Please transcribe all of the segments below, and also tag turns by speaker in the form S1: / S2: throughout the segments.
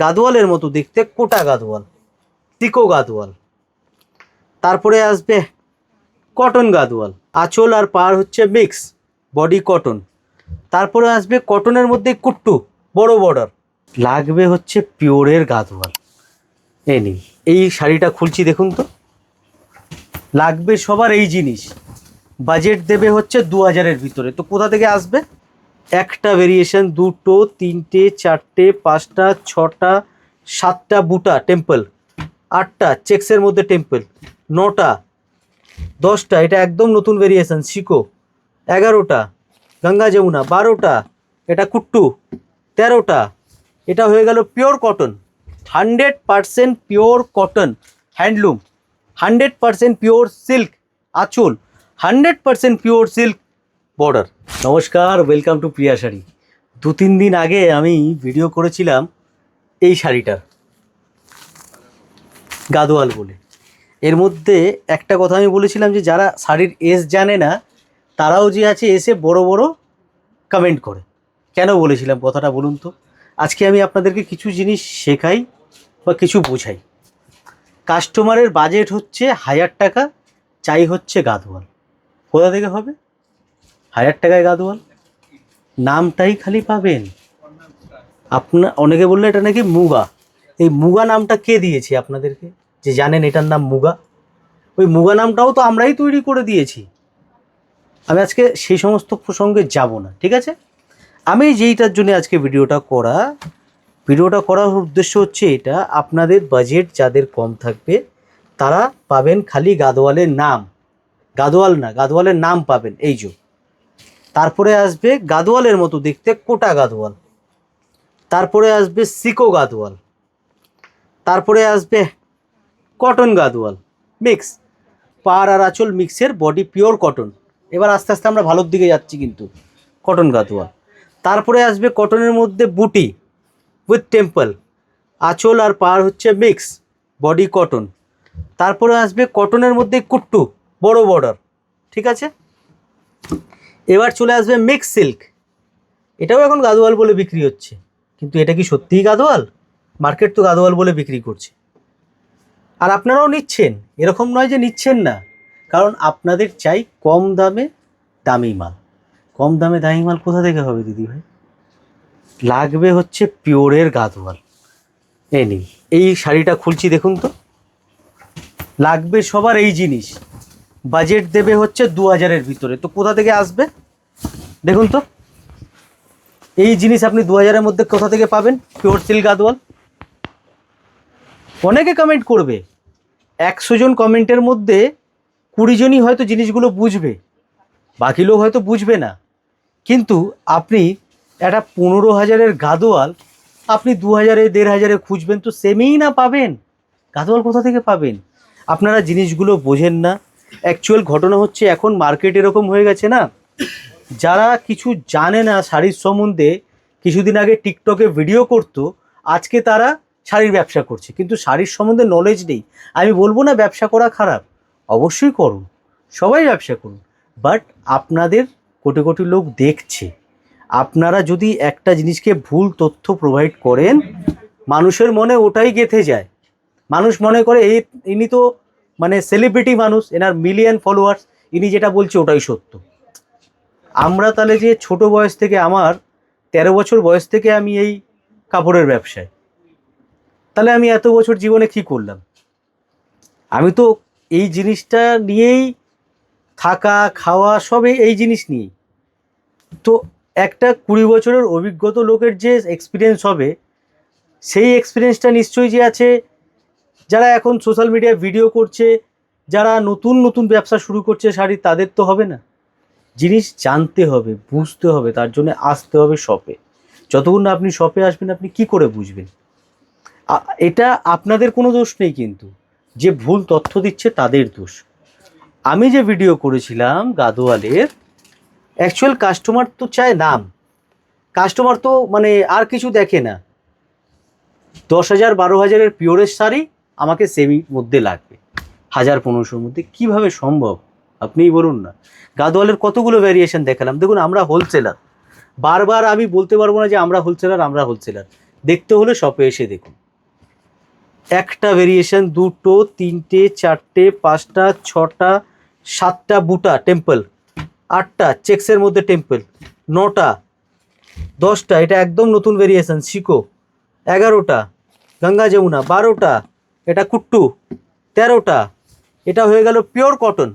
S1: গাদোয়ালের মতো দেখতে, কোটা গাদোয়াল, পিকো গাদোয়াল। তারপরে আসবে কটন গাদোয়াল, আঁচল আর পাড় হচ্ছে মিক্স, বডি কটন। তারপরে আসবে কটনের মধ্যে কুট্টু, বড় বর্ডার। লাগবে হচ্ছে পিওরের গাদোয়াল। নিন, এই শাড়িটা খুলছি, দেখুন তো। লাগবে সবার এই জিনিস। বাজেট দেবে হচ্ছে 2000-এর ভিতরে। তো কোথা থেকে আসবে? একটা ভেরিয়েশন, দুটো, তিনটে, চারটে, পাঁচটা, ছটা, সাতটা বুটা টেম্পল, আটটা চেক্সের মধ্যে টেম্পল, নটা, 10টা এটা একদম নতুন ভেরিয়েশন শিকো, 11টা গঙ্গা যমুনা, 12টা এটা কুট্টু, 13টা এটা হয়ে গেল pure cotton. 100% pure cotton handloom, 100% pure silk আঁচল, 100% পিওর সিল্ক বর্ডার। নমস্কার, ওয়েলকাম টু প্রিয়া শাড়ি। 2-3 দিন আগে আমি ভিডিও করেছিলাম এই শাড়িটার, গাদোয়াল বলে। এর মধ্যে একটা কথা আমি বলেছিলাম যে যারা শাড়ির এস জানে না তারাও যে আছে এসে বড় বড় কমেন্ট করে। কেন বলেছিলাম কথাটা বলুন তো? আজকে আমি আপনাদেরকে কিছু জিনিস শেখাই বা কিছু বোঝাই। কাস্টমারের বাজেট হচ্ছে 1000 টাকা, চাই হচ্ছে গাদোয়াল। কোথা থেকে হবে 1000 টাকায় গাদোয়াল? নামটাই খালি পাবেন আপনার। অনেকে বললে এটা নাকি মুগা। এই মুগা নামটা কে দিয়েছে আপনাদেরকে, যে জানেন এটার নাম মুগা? ওই মুগা নামটাও তো আমরাই তৈরি করে দিয়েছি। আমি আজকে সেই সমস্ত প্রসঙ্গে যাব না, ঠিক আছে? আমি যেইটার জন্য আজকে ভিডিওটা করার উদ্দেশ্য হচ্ছে এটা, আপনাদের বাজেট যাদের কম থাকবে তারা পাবেন খালি গাদোয়ালের নাম। গাদোয়াল না, গাদোয়ালের নাম পাবেন, এই যে। তারপরে আসবে গাদোয়ালের মতো দেখতে কোটা গাদোয়াল। তারপরে আসবে সিকো গাদোয়াল। তারপরে আসবে কটন গাদোয়াল মিক্স, পাড় আর আঁচল মিক্সের, বডি পিওর কটন। এবার আস্তে আস্তে আমরা ভালোর দিকে যাচ্ছি কিন্তু। কটন গাদোয়াল। তারপরে আসবে কটনের মধ্যে বুটি উইথ টেম্পল, আঁচল আর পাড় হচ্ছে মিক্স, বডি কটন। তারপরে আসবে কটনের মধ্যে কুট্টু, বড় বর্ডার, ঠিক আছে? এবার চলে আসবে মিক্স সিল্ক। এটাও এখন গাদোয়াল বলে বিক্রি হচ্ছে, কিন্তু এটা কি সত্যিই গাদোয়াল? মার্কেট তো গাদোয়াল বলে বিক্রি করছে, আর আপনারাও নিচ্ছেন। এরকম নয় যে নিচ্ছেন না, কারণ আপনাদের চাই কম দামে দামি মাল। কম দামে দামি মাল কোথা থেকে হবে দিদি ভাই? লাগবে হচ্ছে পিওরের গাদোয়াল। নিন, এই শাড়িটা খুলছি, দেখুন তো। লাগবে সবার এই জিনিস। বাজেট দেবে হচ্ছে 2000-এর ভিতরে। তো কোথা থেকে আসবে দেখুন তো। এই জিনিস আপনি 2000-এর মধ্যে কোথা থেকে পাবেন? Pure silk Gadwal. অনেকে কমেন্ট করবে, 100 জন কমেন্টের মধ্যে 20 জনই হয়তো জিনিসগুলো বুঝবে, বাকি লোক হয়তো বুঝবে না। কিন্তু আপনি একটা 15,000-এর গাদোয়াল আপনি 2000-এ 1500-এ খুঁজবেন তো সেমই না পাবেন। গাদোয়াল কোথা থেকে পাবেন? আপনারা জিনিসগুলো বোঝেন না। অ্যাকচুয়াল ঘটনা হচ্ছে এখন মার্কেট এরকম হয়ে গেছে না, যারা কিছু জানে না শাড়ির সম্বন্ধে, কিছুদিন আগে টিকটকে ভিডিও করতো, আজকে তারা শাড়ির ব্যবসা করছে, কিন্তু শাড়ির সম্বন্ধে নলেজ নেই। আমি বলবো না ব্যবসা করা খারাপ, অবশ্যই করুন, সবাই ব্যবসা করুন, বাট আপনাদের কোটি কোটি লোক দেখছে। আপনারা যদি একটা জিনিসকে ভুল তথ্য প্রোভাইড করেন, মানুষের মনে ওটাই গেঁথে যায়। মানুষ মনে করে ইনি তো মানে সেলিব্রিটি মানুষ, এনার মিলিয়ন ফলোয়ার্স, ইনি যেটা বলছে ওটাই সত্য। আমরা তাহলে যে ছোট বয়স থেকে, আমার 13 বছর বয়স থেকে আমি এই কাপড়ের ব্যবসায়, তাহলে আমি এত বছর জীবনে কি করলাম? আমি তো এই জিনিসটা নিয়েই থাকা খাওয়া সব এই জিনিস নিয়েই তো। একটা 20 বছরের অভিজ্ঞতা লোকের যে এক্সপিরিয়েন্স হবে, সেই এক্সপিরিয়েন্সটা নিশ্চয়ই যে আছে যারা এখন সোশ্যাল মিডিয়ায় ভিডিও করছে, যারা নতুন নতুন ব্যবসা শুরু করছে শাড়ি, তাদের তো হবে না। জিনিস জানতে হবে, বুঝতে হবে, তার জন্য আসতে হবে শপে। যতক্ষণ না আপনি শপে আসবেন আপনি কি করে বুঝবেন? এটা আপনাদের কোনো দোষ নেই, কিন্তু যে ভুল তথ্য দিচ্ছে তাদের দোষ। আমি যে ভিডিও করেছিলাম গাদোয়ালের, অ্যাকচুয়াল কাস্টমার তো চায় নাম। কাস্টমার তো মানে আর কিছু দেখে না। 10,000 12,000-এর পিওরের শাড়ি আমাকে সেমির মধ্যে লাগবে, 1000-1500-এর মধ্যে কিভাবে সম্ভব আপনিই বলুন না। গাদোয়ালের কতগুলো ভ্যারিয়েশন দেখালাম, দেখুন আমরা হোলসেলার। বারবার আমি বলতে পারবো না যে আমরা হোলসেলার। দেখতে হলে শপে এসে দেখুন। একটা ভেরিয়েশন, দুটো, তিনটে, চারটে, পাঁচটা, ছটা, সাতটা বুটা টেম্পল, আটটা চেক্সের মধ্যে টেম্পল, নটা, 10টা এটা একদম নতুন ভেরিয়েশন শিকো, 11টা গঙ্গা যমুনা, 12টা এটা কুট্টু, 13টা এটা হয়ে গেল pure cotton,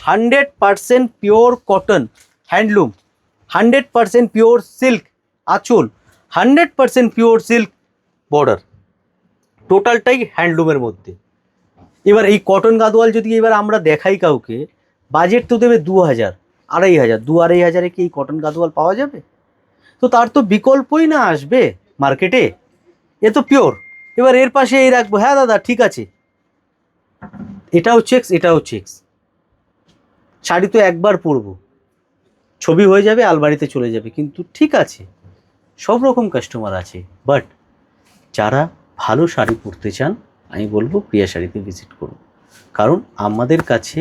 S1: 100% pure cotton handloom, 100% pure silk আঁচল, 100% পিওর সিল্ক বর্ডার, টোটালটাই হ্যান্ডলুমের মধ্যে। এবার এই কটন গাদোয়াল যদি এবার আমরা দেখাই কাউকে, বাজেট তো দেবে 2000, 2500, 2500 কি এই কটন গাদোয়াল পাওয়া যাবে? তো তার তো বিকল্পই না আসবে মার্কেটে, এ তো পিওর। এবার এর পাশে এই রাখবো, হ্যাঁ দাদা ঠিক আছে, এটাও চেক্স, এটাও চেক্স, শাড়ি তো একবার পরবো, ছবি হয়ে যাবে, আলমারিতে চলে যাবে, কিন্তু ঠিক আছে, সব রকম কাস্টমার আছে। বাট যারা ভালো শাড়ি পরতে চান, আমি বলবো প্রিয়া শাড়িতে ভিজিট করুন, কারণ আমাদের কাছে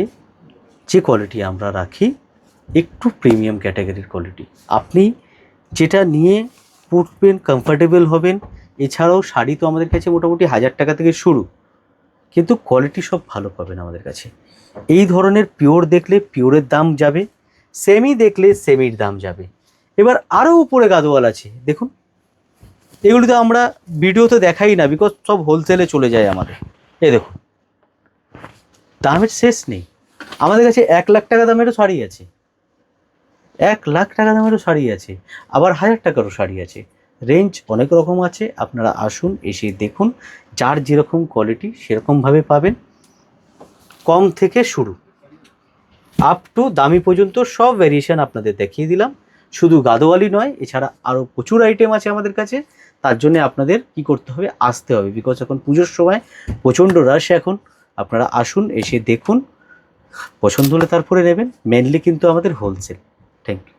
S1: যে কোয়ালিটি আমরা রাখি একটু প্রিমিয়াম ক্যাটাগরির কোয়ালিটি। আপনি যেটা নিয়ে পরবেন, কমফর্টেবল হবেন। এছাড়াও শাড়ি তো আমাদের কাছে মোটামুটি 1000 টাকা থেকে শুরু, কিন্তু কোয়ালিটি সব ভালো পাবেন আমাদের কাছে। এই ধরনের পিওর দেখলে পিওরের দাম যাবে, সেমি দেখলে সেমির দাম যাবে। এবার আরও উপরে গাদোয়াল আছে দেখুন, এগুলি তো আমরা ভিডিওতে দেখাই না, বিকজ সব হোলসেলে চলে যায় আমাদের। এই দেখুন, দামের শেষ নেই। আমাদের কাছে 1 লাখ টাকা দামেরও শাড়ি আছে, 1 লাখ টাকা দামেরও শাড়ি আছে, আবার 1000 টাকারও শাড়ি আছে। রেঞ্জ অনেক রকম আছে, আপনারা আসুন, এসে দেখুন, যার যেরকম কোয়ালিটি সেরকমভাবে পাবেন। কম থেকে শুরু আপ টু দামি পর্যন্ত সব ভ্যারিয়েশন আপনাদের দেখিয়ে দিলাম। শুধু গাদোয়ালি নয়, এছাড়া আরও প্রচুর আইটেম আছে আমাদের কাছে। তার জন্য আপনাদের কি করতে হবে, আসতে হবে, বিকজ এখন পুজোর সময় প্রচণ্ড রাশ। এখন আপনারা আসুন, এসে দেখুন, পছন্দ হলে তারপরে নেবেন। মেনলি কিন্তু আমাদের হোলসেল। Thank you.